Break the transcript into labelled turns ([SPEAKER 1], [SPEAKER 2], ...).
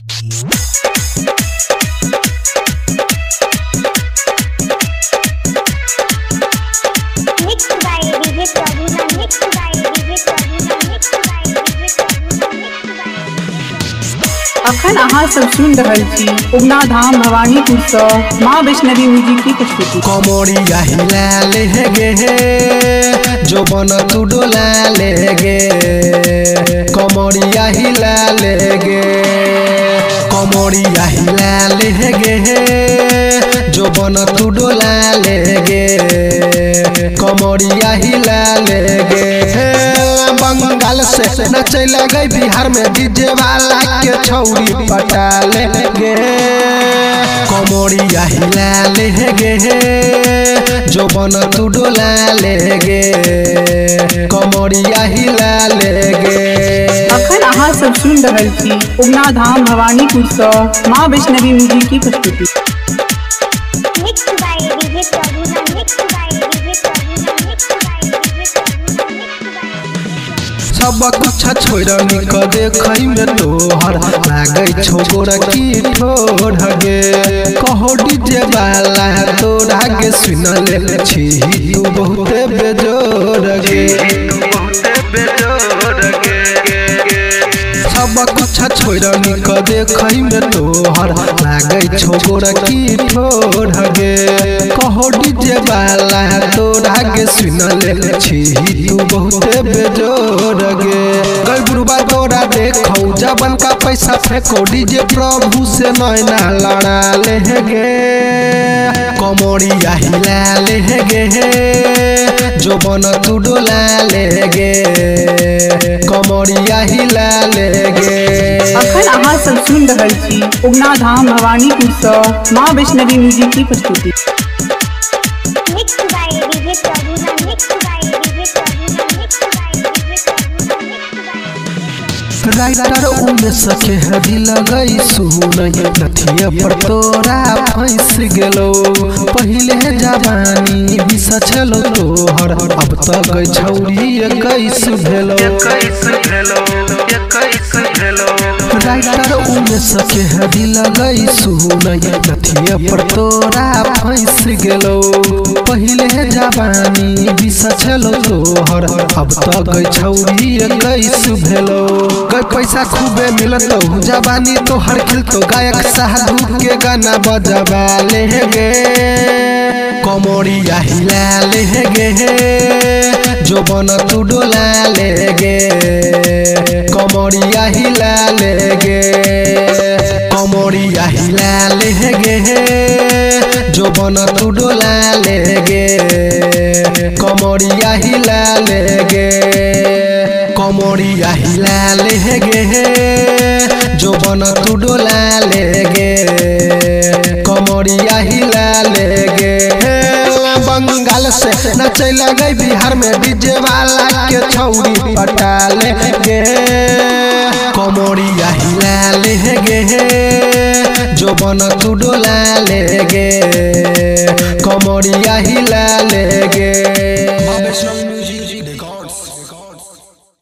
[SPEAKER 1] अखन अहाँ सब सुन रहल छी उगना धाम भवानीपुर से माँ वैष्णवी म्यूजिक की प्रस्तुति।
[SPEAKER 2] कमरिया हिला ले गे जो बन तू डोला ले गे, कमरिया हिला ले गे, कमरिया हिला ले गे जो बन तू डोला ले गे, कमरिया हिला ले गे। बंगाल से नचे लगे बिहार में डीजे वाला के छौरी पटा ले गे, कमरिया हिला ले गे जो बन तू डोला ले गे, कमरिया हिला ले गे।
[SPEAKER 1] अखन अहाँ सब सुन रहल छी उगना धाम भवानीपुर से माँ वैष्णवी म्यूजिक की प्रस्तुति।
[SPEAKER 2] सब कुछ छोड़ निक देखै में तोहर लागे छो गोरकी ठोर गे, कहो डीजे वाला तोरा गे सुन ले छी तू बहुत बेजोर गे, सब कुछ छोड़ निक देखै में तोहर लागे छो गोरकी ठोर गे, कहो डीजे वाला तोरा गे सुन ले छी तू बहुत बेजोर गे। गई बुढ़वा तोरा देखो जबन का पैसा फेंको डीजे प्रभु से नैना लड़ा ले गे, कमरिया हिला ले गे जो बन तू डोला ले गे, कमरिया हिला ले गे।
[SPEAKER 1] अखन अहाँ सब सुन रहल छी उगना धाम भवानीपुर से माँ वैष्णवी म्यूजिक की प्रस्तुति।
[SPEAKER 2] राइटर उन सके हदी लगई सुनई नथिया पर तोरा फंस गेलो, पहिले जवानी बिस छलो तोहर अब त गई छौरी 21 भेलो, राइटर उन सके हदी लगई सुनई नथिया पर तोरा फंस गेलो, पहिले जवानी बिस छलो तोहर अब त गई छौरी 21 भेलो। पैसा खूबे मिलतो जवानी तो हर खिलतो गायक साधु के गाना बजवा ले गे, कमरिया हिला ले गे जो बन तू डोला ले गे, कमरिया हिला ले गे, कमरिया हिला ले गे जो बन तू डोला ले गे, कमरिया हिला ले गे, कमरिया हिला ले गे जो बन तू डोला ले गे, कमरिया हिला ले गे। बंगाल से नचे लगे बिहार में डीजे वाला के छौरी पटा ले गे, कमरिया हिला ले गे जो बन तू डोला ले गे, कमरिया हिला ले गे।